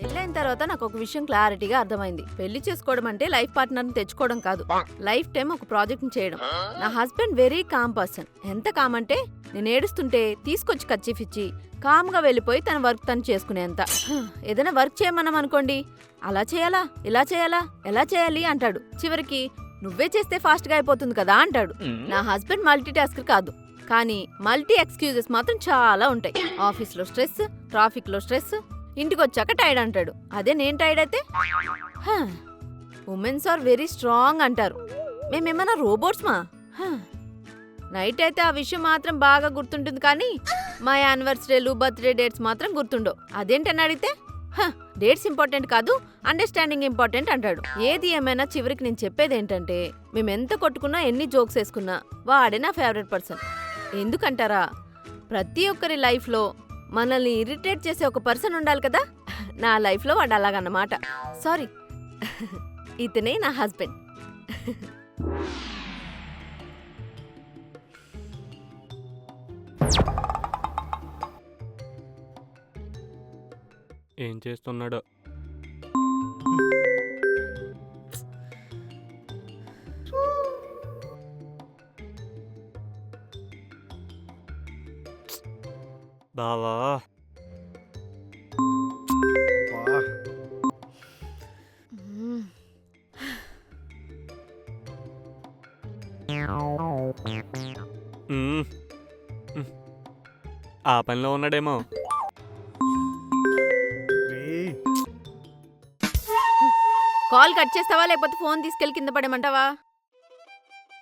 పెళ్ళైన తర్వాత నాకు ఒక విషయం క్లారిటీగా అర్థమైంది. పెళ్లి చేసుకోవడం అంటే లైఫ్ పార్ట్నర్ని తెచ్చుకోవడం కాదు, లైఫ్ టైం ఒక ప్రాజెక్ట్ చేయడం. నా హస్బెండ్ వెరీ కామ్ పర్సన్. ఎంత కామ్ అంటే నేను ఏడుస్తుంటే తీసుకొచ్చి కర్చీఫ్ ఇచ్చి కామ్గా వెళ్ళిపోయి తన వర్క్ తను చేసుకునేంత. ఏదైనా వర్క్ చేయమన్నాం అనుకోండి, అలా చేయాలా, ఇలా చేయాలా, ఎలా చేయాలి అంటాడు. చివరికి నువ్వే చేస్తే ఫాస్ట్గా అయిపోతుంది కదా అంటాడు. నా హస్బెండ్ మల్టీ టాస్కర్ కాదు, కానీ మల్టీ ఎక్స్క్యూజెస్ మాత్రం చాలా ఉంటాయి. ఆఫీస్లో స్ట్రెస్, ట్రాఫిక్లో స్ట్రెస్, ఇంటికి వచ్చాక టైర్డ్ అంటాడు. అదే నేను టైర్డ్ అయితే ఉమెన్స్ ఆర్ వెరీ స్ట్రాంగ్ అంటారు. మేమేమన్నా రోబోట్స్ మా? నైట్ అయితే ఆ విషయం మాత్రం బాగా గుర్తుంటుంది, కానీ మా యానివర్సరీలు, బర్త్డే డేట్స్ మాత్రం గుర్తుండవు. అదేంటని అడిగితే డేట్స్ ఇంపార్టెంట్ కాదు, అండర్స్టాండింగ్ ఇంపార్టెంట్ అంటాడు. ఏది ఏమైనా చివరికి నేను చెప్పేది ఏంటంటే, మేమెంత కొట్టుకున్నా ఎన్ని జోక్స్ వేసుకున్నా వాడే నా ఫేవరెట్ పర్సన్. ఎందుకంటారా, ప్రతి ఒక్కరి లైఫ్లో మనల్ని ఇరిటేట్ చేసే ఒక పర్సన్ ఉండాలి కదా. నా లైఫ్లో వాడు అలాగన్నమాట. సారీ, ఇతనే నా హస్బెండ్. ఏం చేస్తున్నాడో. బావా ఆ పనిలో ఉన్నాడేమో. కాల్ కట్ చేస్తావా, లేకపోతే ఫోన్ తీసుకెళ్లి కింద పడేమంటావా?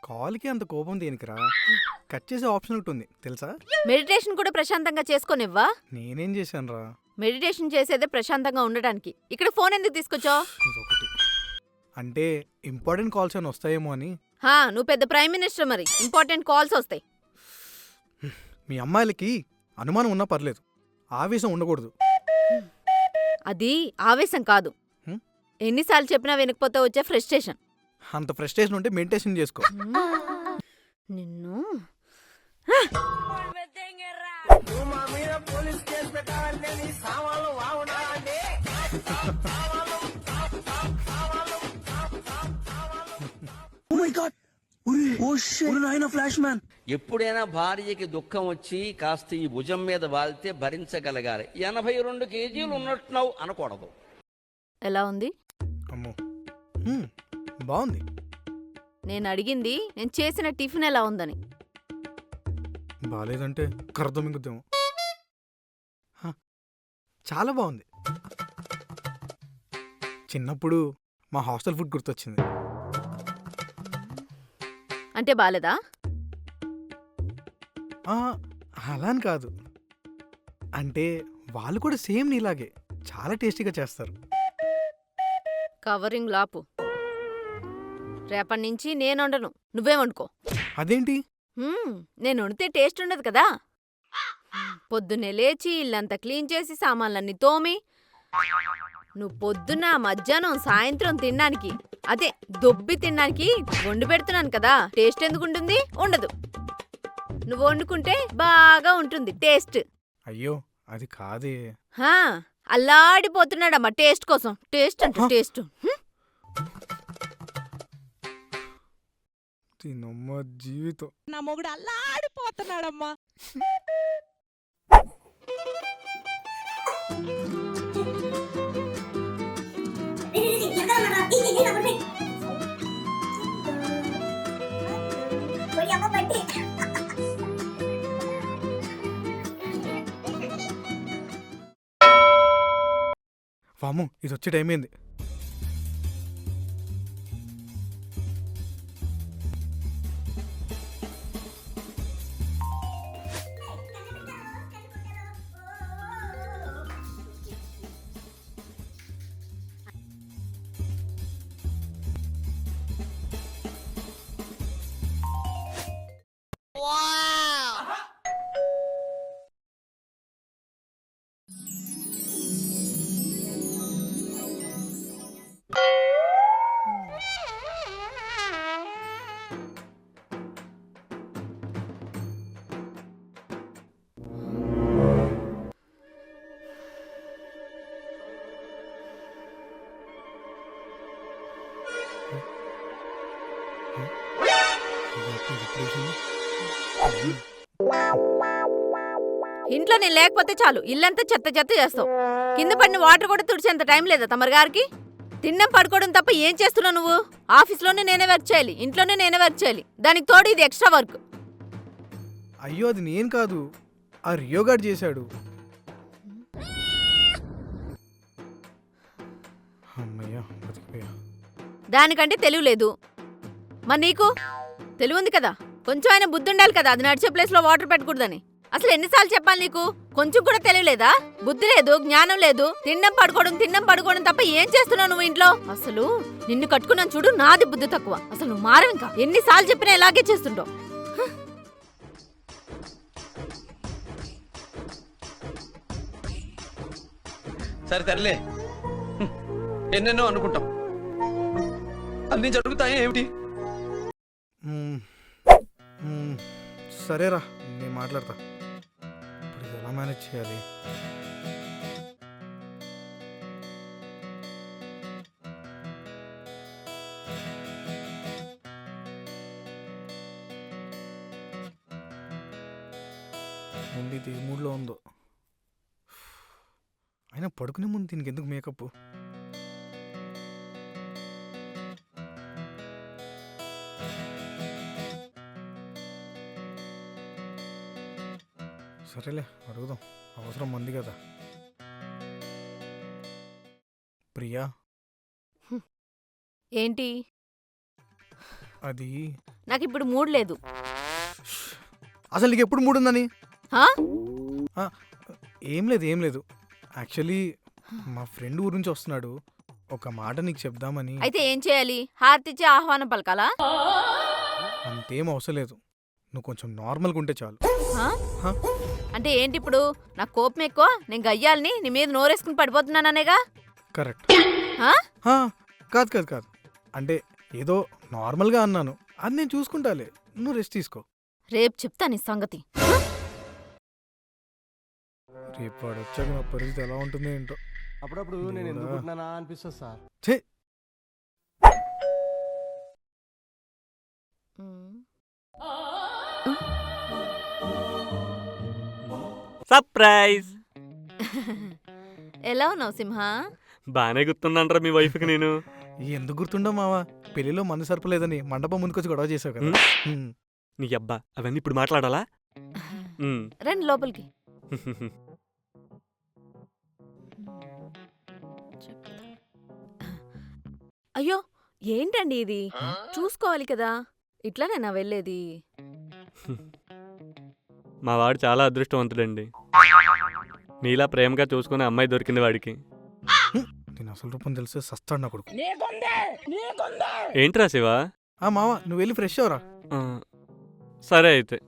కాల్కి అంత కోపం దేనికిరా? కట్ చేసే ఆప్షన్ ఒకటి ఉంది తెలుసా? మెడిటేషన్ కూడా ప్రశాంతంగా చేసుకోనివ్వా? నేనేం చేశాను రా? మెడిటేషన్ చేసేదే ప్రశాంతంగా ఉండడానికి. ఇక్కడ ఫోన్ ఎందుకు తీసుకొచ్చావు? ఇదొకటి. అంటే ఇంపార్టెంట్ కాల్స్ అని వస్తాయేమో అని. నువ్వు పెద్ద ప్రైమ్ మినిస్టర్, మరి ఇంపార్టెంట్ కాల్స్ వస్తాయి. మీ అమ్మాయిలకి అనుమానం ఉన్నా పర్లేదు, ఆవేశం ఉండకూడదు. అది ఆవేశం కాదు, ఎన్నిసార్లు చెప్పినా వినకపోతే వచ్చే ఫ్రస్ట్రేషన్. అంత ఫ్రస్ట్రేషన్ ఉంటే మెడిటేషన్ చేసుకో. నిన్ను ఎప్పుడైనా భార్యకి దుఃఖం వచ్చి కాస్త ఈ భుజం మీద వాలితే భరించగలగాలి. 82 కేజీలు ఉన్నట్టున్నావు అనకూడదు. ఎలా ఉంది? అమ్మో, బాగుంది. నేను అడిగింది నేను చేసిన టిఫిన్ ఎలా ఉందని. బాగాలేదంటే కర్రతో మింగుద్దేమో. చాలా బాగుంది. చిన్నప్పుడు మా హాస్టల్ ఫుడ్ గుర్తొచ్చింది. అంటే బాలేదా? అలా అని కాదు, అంటే వాళ్ళు కూడా సేమ్ నీలాగే చాలా టేస్టీగా చేస్తారు. కవరింగ్ లాపు. రేపటి నుంచి నేను వండను, నువ్వే వండుకో. అదేంటి? నేను వండితే టేస్ట్ ఉండదు కదా. పొద్దున్నే లేచి ఇల్లంతా క్లీన్ చేసి సామాన్లన్నీ తోమి, నువ్వు పొద్దున్న, మధ్యాహ్నం, సాయంత్రం తినడానికి, అదే దొబ్బి తినడానికి వండి పెడుతున్నాను కదా. టేస్ట్ ఎందుకుంటుంది? ఉండదు. నువ్వు వండుకుంటే బాగా ఉంటుంది టేస్ట్. అయ్యో అది కాదే. అల్లాడిపోతున్నాడమ్మా టేస్ట్ కోసం. టేస్ట్ అంటే టేస్ట్. తినమ్మ జీవితం. నా మొగుడు అల్లాడిపోతున్నాడమ్మా. వాము, ఇది వచ్చే టైం ఏంది? ఇంట్లో నేను లేకపోతే చాలు ఇల్లంతా చెత్త చెత్త చేస్తావు. కింద పడిన వాటర్ కూడా తుడిచేంత టైం లేదా తమరి గారికి? తినడం పడుకోవడం తప్ప ఏం చేస్తున్నావు నువ్వు? ఆఫీస్లోనే నేనే వర్క్ చేయాలి, ఇంట్లోనే నేనే వర్క్ చేయాలి, దానికి తోడు ఇది ఎక్స్ట్రా వర్క్. అయ్యో అది నేను కాదు, ఆ రియో గార్డ్ చేశాడు. అమ్మయ్యా బతికిపోయా. దానికంటే తెలివి లేదు. మరి నీకు తెలివి ఉంది కదా, కొంచెం అయినా బుద్ధి ఉండాలి కదా, అది నడిచే ప్లేస్లో వాటర్ పెట్టకూడదని. అసలు ఎన్నిసార్లు చెప్పాలి నీకు? కొంచెం కూడా తెలియలేదా? బుద్ధి లేదు, జ్ఞానం లేదు. తినడం పడుకోవడం తప్ప ఏం చేస్తున్నావు నువ్వు ఇంట్లో? అసలు నిన్ను కట్టుకున్నాను చూడు, నాది బుద్ధి తక్కువ. అసలు నువ్వు మారవు ఇంకా. ఎన్నిసార్లు చెప్పినా ఇలాగే చేస్తుంటావు. సరే తరలే, ఎన్నెన్నో అనుకుంటాం, అన్ని జరుగుతాయి ఏమిటి? సరేరా నేను మాట్లాడతా. ఇప్పుడు ఇది ఎలా మేనేజ్ చేయాలి? ముందు ఇది ఏ మూడ్లో ఉందో. అయినా పడుకునే ముందు దీనికి ఎందుకు మేకప్? సరేలే అడుగుదాం, అవసరం మంది కదా. ప్రియా, ఏంటి? అది నాకు ఇప్పుడు మూడ్ లేదు. అసలు నీకు ఎప్పుడు మూడుందని? హా? ఏం లేదు. యాక్చువల్లీ మా ఫ్రెండ్ ఊరు నుంచి వస్తున్నాడు, ఒక మాట నీకు చెప్దామని. అయితే ఏం చేయాలి? హారతిచ్చి ఆహ్వానం పలకాలా? అంతేం అవసరం లేదు, నువ్వు కొంచెం నార్మల్గా ఉంటే చాలు. హా? హా? అంటే ఏంటి ఇప్పుడు? నాకు కోపం ఎక్కువ, నేను గయ్యాలని నీ మీద నోరేసుకుని పడిపోతున్నాననేగా? కరెక్ట్. హా? కాదు, అంటే ఏదో నార్మల్గా అన్నాను, అది నేను చూసుకుంటాలే, నువ్వు రెస్ట్ తీసుకో. రేపు చెప్తా నీ సంగతి. రేపు వాడు వచ్చాక నా పరిస్థితి ఎలా ఉంటుందో ఏంటో. అప్పుడప్పుడు నేను ఎందుకు పుట్టినానా అనిపిస్తుంది సార్. ఛే, సర్ప్రైజ్. ఎలా ఉన్నావు సింహ? బానే గుర్తున్నానరా మీ వైఫ్కి నేను. ఎందుకు గుర్తుండవు మావా, పెళ్లిలో మందు సరిపలేదని మండపం ముందుకొచ్చి గొడవ చేసావు కదా. నీ అబ్బా అవన్నీ ఇప్పుడు మాట్లాడాలా? రండి లోపలికి. అయ్యో ఏంటండి ఇది? చూసుకోవాలి కదా, ఇట్లానేనా వెళ్ళేది? మా వాడు చాలా అదృష్టవంతుడండి, మీలా ప్రేమగా చూసుకునే అమ్మాయి దొరికింది వాడికి. నేను అసలు రూపం తెలిసే సస్తాడు నా కొడుకు. ఏంట్రా శివ? మావా నువ్వు వెళ్ళి ఫ్రెష్ అవరా. సరే అయితే.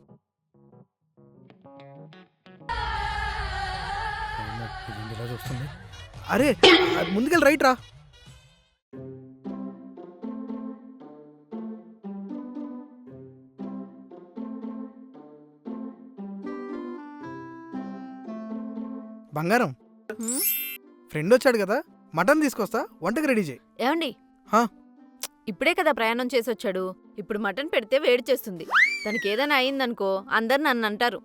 ఇలా చూస్తుంది. అరే ముందుకెళ్ళి రైట్ రా. బంగారం, ఫ్రెండ్ వచ్చాడు కదా, మటన్ తీసుకొస్తా, వంటకి రెడీ చేయి. ఏమండి, ఇప్పుడే కదా ప్రయాణం చేసి వచ్చాడు, ఇప్పుడు మటన్ పెడితే వేడి చేస్తుంది. తనకి ఏదైనా అయిందనుకో అందరు నన్ను అంటారు,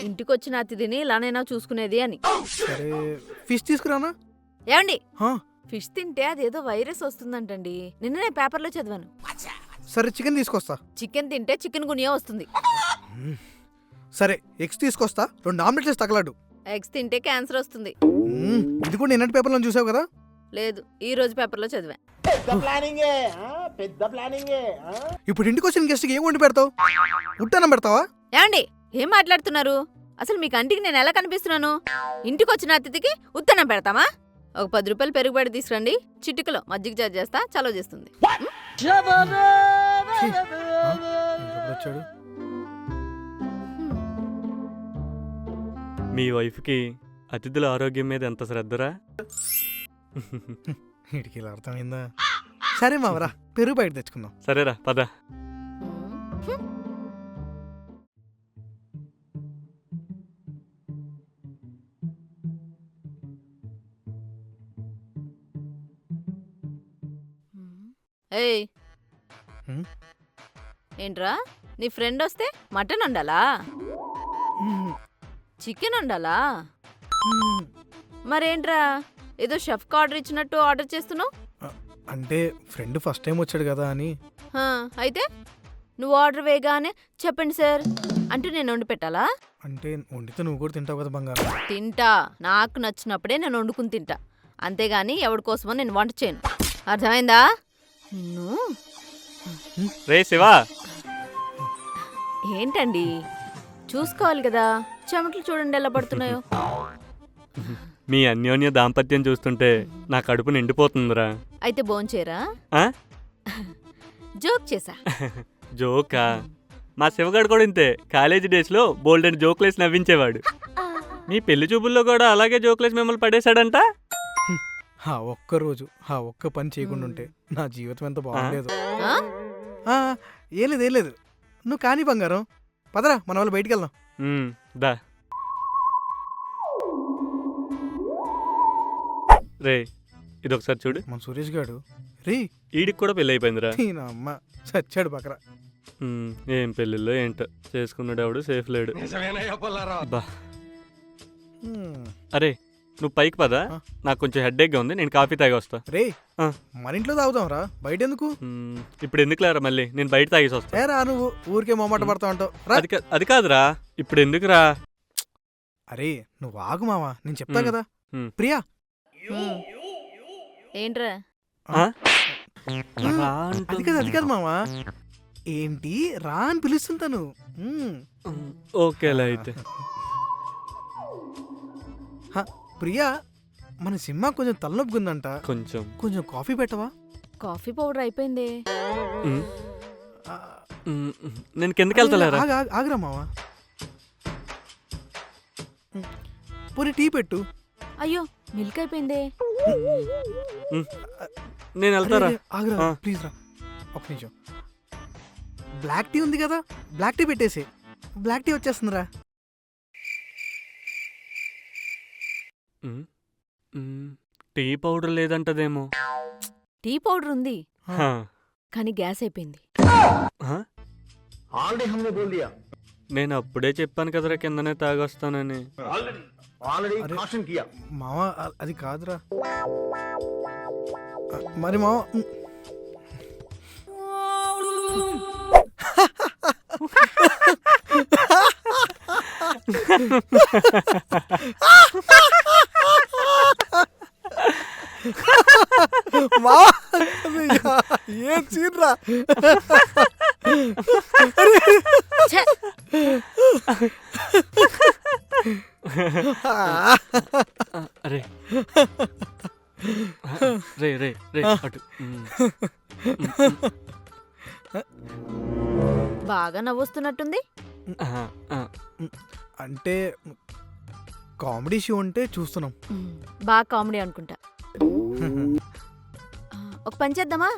ఇంటికొచ్చిన అతిథిని ఇలానైనా చూసుకునేది అని. సరే ఫిష్ తీసుకురానా? ఏమండి, ఫిష్ తింటే అదేదో వైరస్ వస్తుందంటండి, నిన్ననే పేపర్లో చదివాను. సరే చికెన్ తీసుకొస్తా. చికెన్ తింటే చికెన్ గునియా వస్తుంది. సరే ఎగ్స్ తీసుకొస్తా, 2 ఆమ్లెట్స్ తగలాడు. ఎగ్స్ తింటే క్యాన్సర్ వస్తుంది. ఇది కూడా నిన్నటి పేపర్లో చూసావు కదా? లేదు, ఈ రోజు పేపర్లో చదివా. ఇప్పుడు ఇంటికి వచ్చిన గెస్ట్కి ఏం వండి పెడతావు? ఉట్టనం పెడతావా? ఏమండి, ఏం మాట్లాడుతున్నారు? అసలు మీ కంటికి నేను ఎలా కనిపిస్తున్నాను? ఇంటికి వచ్చిన అతిథికి ఉత్తనం పెడతామా? ఒక 10 రూపాయలు పెరుగుబడి తీసుకురండి, చిటికలో మజ్జిగ చార్జ్ చేస్తా, చలో చేస్తుంది. వచ్చాడు. మీ వైఫ్కి అతిథుల ఆరోగ్యం మీద ఎంత శ్రద్ధరా? వీడికి ఇలా అర్థమైందా? సరే మావరా, పెరుగు బయట తెచ్చుకుందాం. సరేరా పద. ఏయ్, ఏంట్రా నీ ఫ్రెండ్ వస్తే మటన్ వండాలా? చికెన్ వండాలా? మ్మ్. మరేంట్రా ఏదో షెఫ్కి ఆర్డర్ ఇచ్చినట్టు ఆర్డర్ చేస్తున్నావు? అంటే ఫ్రెండ్ ఫస్ట్ టైం వచ్చాడు కదా అని. హా, అయితే నువ్వు ఆర్డర్ వేయగానే చెప్పండి సార్ అంటూ నేను వండి పెట్టాలా? అంటే వండితే నువ్వు కూడా తింటావు కదా బంగారం. తింటా, నాకు నచ్చినప్పుడే నేను వండుకుని తింటా, అంతేగాని ఎవరి కోసమో నేను వంట చేయను. అర్థమైందా? నిన్ను రే శివా, ఏంటండి చూసుకోవాలి కదా, చెమటలు చూడండి ఎలా పడుతున్నాయో. మీ అన్యోన్య దాంపత్యం చూస్తుంటే నా కడుపు నిండిపోతుందిరా. అయితే భోంచేరా? ఆ? జోక్ చేసా. జోకా? మా శివగాడు కూడా ఇంతే, కాలేజీ డేస్లో బోల్డెన్ జోక్లేసి నవ్వించేవాడు. మీ పెళ్లి చూపుల్లో కూడా అలాగే జోక్లేసి మిమ్మల్ని పడేశాడంట. ఆ ఒక్కరోజు ఆ ఒక్క పని చేయకుండా ఉంటే నా జీవితం ఎంత బాగుండేదు. ఆ? ఏం లేదు ఏం లేదు, నువ్వు కానీ బంగారం, పదరా మన వాళ్ళు బయటికి వెళ్దాం. దా రే, ఇదొకసారి చూడు. మన సురేష్ గాడు రీ ఈడికి కూడా పెళ్ళి అయిపోయిందిరా. నా అమ్మ చచ్చాడు పక్కన. ఏం పెళ్ళిల్లో ఏంటో, చేసుకున్నాడు ఎవడు సేఫ్ లేడు. నిజమేనయ్యా పుల్లారావు. బా, అరే నువ్వు పైకి పదా, నాకు కొంచెం హెడ్ఏక్గా ఉంది, నేను కాఫీ తాగి వస్తా. రే ఆ. మన ఇంట్లో తాగుదాం రా, బయట ఎందుకు? ఇప్పుడు ఎందుకులేరా మళ్ళీ, నేను బయట తాగేసి వస్తా. రా నువ్వు ఊరికే మొమ్మాట పడతా ఉంటావు రా. అది కాదురా, ఇప్పుడు ఎందుకురా? అరే నువ్వు ఆగు మావా, నేను చెప్తా కదా. మ్. ప్రియా ఏంట్రా? ఆ? అది కాదు అది కాదు మావా, ఏంటి రా అని పిలుస్తుంటాను. ఓకేలా అయితే. ప్రియా మన సినిమా కొంచెం తలనొప్పుకుందంట, కొంచెం కొంచెం కాఫీ పెట్టవా? కాఫీ పౌడర్ అయిపోయింది. ఉమ్, ఆ, ఉమ్, నేను కిందకి వెళ్తలేరా? ఆగరా మావా, పోనీ టీ పెట్టు. అయ్యో మిల్క్ అయిపోయింది. నేను వెళ్తారా? ఆగరా ఆ. ప్లీజ్ రా, ఒక్క నిమిషం. బ్లాక్ టీ ఉంది కదా, బ్లాక్ టీ పెట్టేసి. బ్లాక్ టీ వచ్చేస్తుందిరా. టీ పౌడర్ లేదంటదేమో. టీ పౌడర్ ఉంది హా. కానీ గ్యాస్ అయిపోయింది. హా? నేను అప్పుడే చెప్పాను కదరా కిందనే తాగొస్తానని. మావా అది కాదురా. మరి మావా మావా ఏం చీర్రా. ఛే! అరే రే రే రే అటు. బాగా నవ్వొస్తున్నట్టుంది. ఆహా, ఆ. అంటే కామెడీ షో ఉంటే చూస్తున్నాం. బాగా కామెడీ అనుకుంటా. ఒక పని చేద్దామా,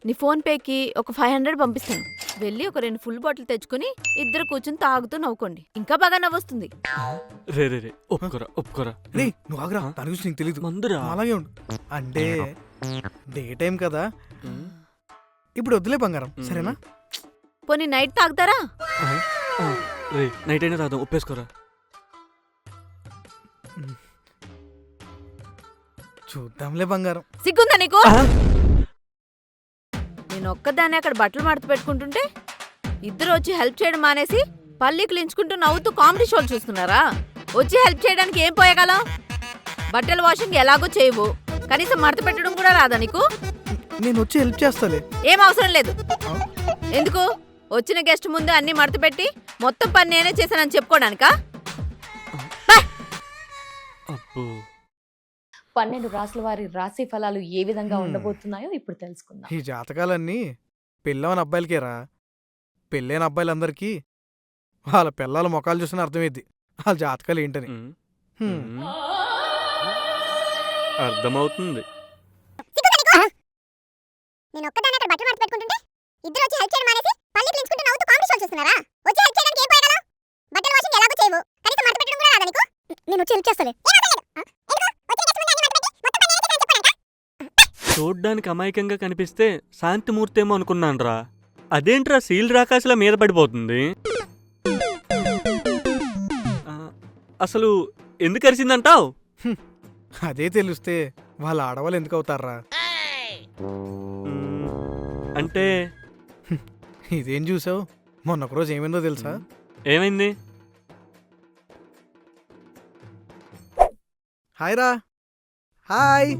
నీ ఫోన్ పేకి ఒక 500 పంపిస్తాను, వెళ్ళి ఒక 2 ఫుల్ బాటిల్ తెచ్చుకుని ఇద్దరు కూర్చుని తాగుతూ నవ్వుకోండి, ఇంకా బాగా నవ్వొస్తుంది. రే రే రే ఒప్పుకోరా ఒప్పుకోరా. రే నువ్వు ఆగరా, దాని గురించి నీకు తెలీదు. మందురా. అలాగే ఉండు. అంటే డే టైం కదా, ఇప్పుడు వద్దులే బంగారం, సరేనా? పోనీ నైట్ తాగుతారా? రే నైట్ అయినా తాగుదాం, ఒప్పేసుకోరా. చూద్దాంలే బంగారం. సిగ్గుందా నీకు? నేను ఒక్కదాన్ని అక్కడ బట్టలు మడత పెట్టుకుంటుంటే ఇద్దరు వచ్చి హెల్ప్ చేయడం మానేసి పల్లీకులు ఎంచుకుంటూ నవ్వుతూ కామెడీ షోలు చూస్తున్నారా? వచ్చి హెల్ప్ చేయడానికి ఏం పోయగలం? బట్టల వాషింగ్ ఎలాగో చేయవు, కనీసం మడత పెట్టడం కూడా రాదా నీకు? నేను వచ్చి హెల్ప్ చేస్తాలే. ఏం అవసరం లేదు. ఎందుకు? వచ్చిన గెస్ట్ ముందు అన్ని మడత పెట్టి మొత్తం పని నేనే చేశానని చెప్పుకోవడానికా? అబ్బో, 12 రాసుల వారి రాశి ఫలాలు ఏ విధంగా ఉండబోతున్నాయో ఇప్పుడు తెలుసుకుందాం. ఈ జాతకాలన్నీ పెళ్ళవని అబ్బాయిలకేరా. పెళ్ళైన అబ్బాయిలందరికీ వాళ్ళ పిల్లల ముఖాలు చూసిన అర్థమైద్ది వాళ్ళ జాతకాలు ఏంటని. అర్థమవుతుంది. నేను ఒక్కదాన్ని అక్కడ బట్టలు మడత పెట్టుకుంటుంటే ఇద్దరు వచ్చి హెల్ప్ చేయడం మానేసి పల్లీకులు ఎంచుకుంటూ నవ్వుతూ కామెడీ షోలు చూస్తున్నారా? వచ్చి హెల్ప్ చేయడానికి ఏం పోయగలం? బట్టల వాషింగ్ ఎలాగో చేయవు, కనీసం మడత పెట్టడం కూడా రాదా నీకు? నేను వచ్చి హెల్ప్ చేస్తాలే. చూడ్డానికి అమాయకంగా కనిపిస్తే శాంతిమూర్తేమో అనుకున్నానురా, అదేంట్రా సీల్ రాకాశలా మీద పడిపోతుంది. అసలు ఎందుకు అరిసిందంటావు? అదే తెలిస్తే వాళ్ళ ఆడవాళ్ళు ఎందుకు అవుతారా? అంటే ఇదేం చూసావు? మొన్న ఒకరోజు ఏమైందో తెలుసా? ఏమైంది? హాయ్ రా. హాయ్.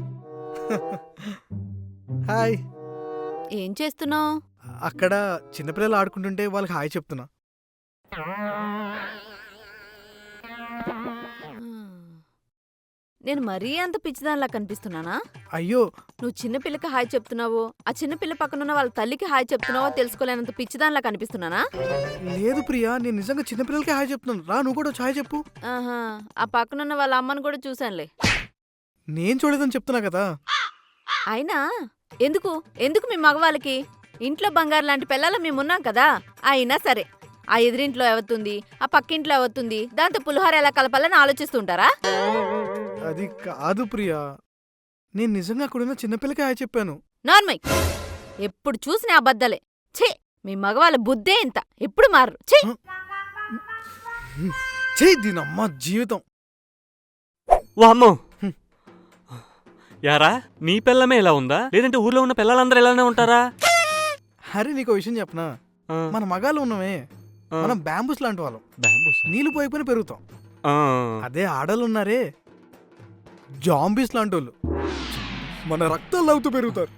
హాయ్. ఏం చేస్తున్నావు? అక్కడ చిన్నపిల్లలు ఆడుకుంటుంటే వాళ్ళకి హాయ్ చెప్తున్నా. నేను మరీ అంత పిచ్చిదానిలా కనిపిస్తున్నానా? అయ్యో, నువ్వు చిన్నపిల్లకి హాయ్ చెప్తున్నావో, ఆ చిన్నపిల్ల పక్కనున్న వాళ్ళ తల్లికి హాయ్ చెప్తున్నావో తెలుసుకోలేనంత పిచ్చిదానిలా కనిపిస్తున్నానా? లేదు ప్రియా, నేను నిజంగా చిన్నపిల్లలకి హాయ్ చెప్తున్నాను. రా, నువ్వు కూడా వచ్చి హాయ్ చెప్పు. ఆహా, ఆ పక్కనున్న వాళ్ళ అమ్మని కూడా చూశానులే. నేను చూడలేదని చెప్తున్నా కదా. అయినా ఎందుకు ఎందుకు మీ మగవాళ్ళకి? ఇంట్లో బంగారు లాంటి పిల్లలు మేమున్నాం కదా. అయినా సరే, ఆ ఎదురింట్లో ఎవతుంది, ఆ పక్కింట్లో ఎవతుంది, దాంతో పులిహోర ఎలా కలపాలని ఆలోచిస్తుంటారా? అది కాదు ప్రియా, నేను నిజంగా అక్కడున్న చిన్నపిల్లకి హాయ్ చెప్పాను. నార్మల్, ఎప్పుడు చూసిన అబద్ధాలే. ఛీ, మీ మగవాళ్ళ బుద్ధే ఇంత, ఎప్పుడు మారరు. ఛీ. చెయ్యి దీనమ్మ జీవితం. వామ్మో! యారా, నీ పిల్లమే ఇలా ఉందా, లేదంటే ఊర్లో ఉన్న పిల్లలందరూ ఇలానే ఉంటారా? అరే, నీకు విషయం చెప్పనా? మన మగాళ్ళు ఉన్నవే, మనం బ్యాంబూస్ లాంటి వాళ్ళం. నీళ్లు పోయిపోయిన పెరుగుతాం. అదే ఆడలు ఉన్నారే, జాంబీస్ లాంటి వాళ్ళు, మన రక్తాలు అవుతూ పెరుగుతారు.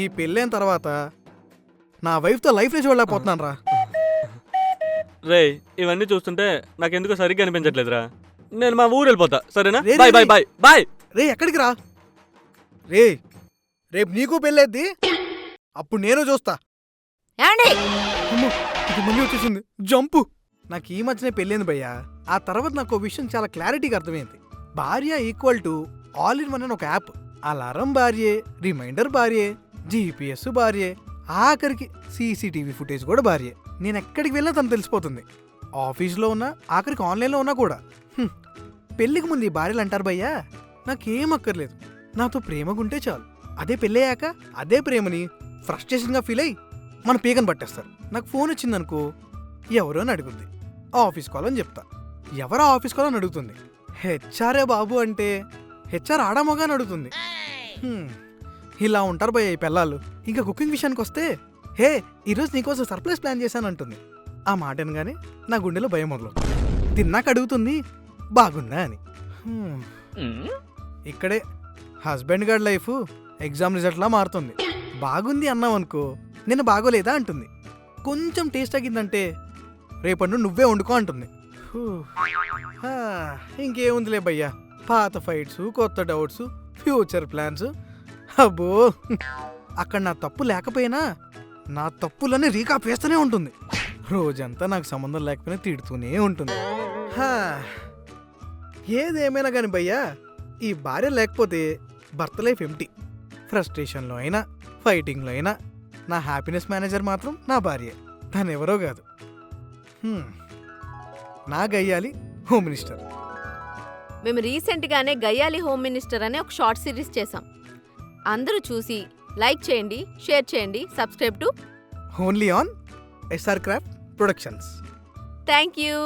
ఈ పెళ్ళైన తర్వాత నా వైఫ్తో లైఫ్నే చూడలేకపోతున్నాను రా. రే, ఇవన్నీ చూస్తుంటే నాకెందుకో సరిగ్గా అనిపించట్లేదురా. నేను మా ఊరు వెళ్ళిపోతా, సరేనా? రే, బాయ్ రే, బాయ్ బాయ్ బాయ్. రే, ఎక్కడికి రా? రే, రేపు నీకు పెళ్ళేద్ది, అప్పుడు నేను చూస్తా. ఏమండి? అమ్మో, ఇది మళ్ళీ వచ్చేసింది జంపు. నాకు ఈ మధ్యనే పెళ్ళైంది భయ్యా. ఆ తర్వాత నాకు విషయం చాలా క్లారిటీగా అర్థమైంది. భార్య equal to all in one అని ఒక యాప్. అలారం భార్యే, రిమైండర్ భార్యే, జీపీఎస్ భార్యే, ఆఖరికి సీసీటీవీ ఫుటేజ్ కూడా భార్యే. నేను ఎక్కడికి వెళ్ళినా తను తెలిసిపోతుంది. ఆఫీస్లో ఉన్నా, ఆఖరికి ఆన్లైన్లో ఉన్నా కూడా. పెళ్ళికి ముందు ఈ భార్యలు అంటారు భయ్యా, నాకేం అక్కర్లేదు, నాతో ప్రేమగుంటే చాలు. అదే పెళ్ళయ్యాక అదే ప్రేమని ఫ్రస్ట్రేషన్గా ఫీల్ అయ్యి మన పీకను పట్టేస్తారు. నాకు ఫోన్ వచ్చిందనుకో, ఎవరో అని అడుగుద్ది, ఆఫీస్ కాల్ అని చెప్తా. ఎవరా ఆఫీస్ కాల్ అని అడుగుతుంది. హెచ్ఆర్ఏ బాబు అంటే హెచ్ఆర్ ఆడామోగా అని అడుగుతుంది. ఇలా ఉంటారు భయ్య ఈ పిల్లలు. ఇంకా కుకింగ్ విషయానికి వస్తే, హే, ఈరోజు నీకోసం సర్ప్రైజ్ ప్లాన్ చేశానంటుంది. ఆ మాట అనగానే నా గుండెలో భయం మొదలు. తిన్నాక అడుగుతుంది, బాగుందా అని. ఇక్కడే హస్బెండ్ గారి లైఫ్ ఎగ్జామ్ రిజల్ట్లా మారుతుంది. బాగుంది అన్నాం అనుకో, నిన్న బాగోలేదా అంటుంది. కొంచెం టేస్ట్ తగ్గిందంటే రేపటి నుండి నువ్వే వండుకో అంటుంది. ఇంకేముందిలే భయ్యా, పాత ఫైట్స్, కొత్త డౌట్స్, ఫ్యూచర్ ప్లాన్స్. అబ్బో, అక్కడ నా తప్పు లేకపోయినా నా తప్పులన్నీ రీకాప్ వేస్తూనే ఉంటుంది. రోజంతా నాకు సంబంధం లేకపోయినా తిడుతూనే ఉంటుంది. ఏదేమైనా కానీ భయ్యా, ఈ భార్య లేకపోతే భర్త లైఫ్ ఎంటీ. ఫ్రస్ట్రేషన్లో అయినా, ఫైటింగ్లో అయినా నా హ్యాపీనెస్ మేనేజర్ మాత్రం నా భార్య, తను ఎవరో కాదు, నా గయ్యాలి హోమ్ మినిస్టర్. మేము రీసెంట్గానే గయ్యాలి హోమ్ మినిస్టర్ అనే ఒక షార్ట్ సిరీస్ చేసాం. అందరూ చూసి లైక్ చేయండి, షేర్ చేయండి, subscribe to only on SR craft productions. Thank you.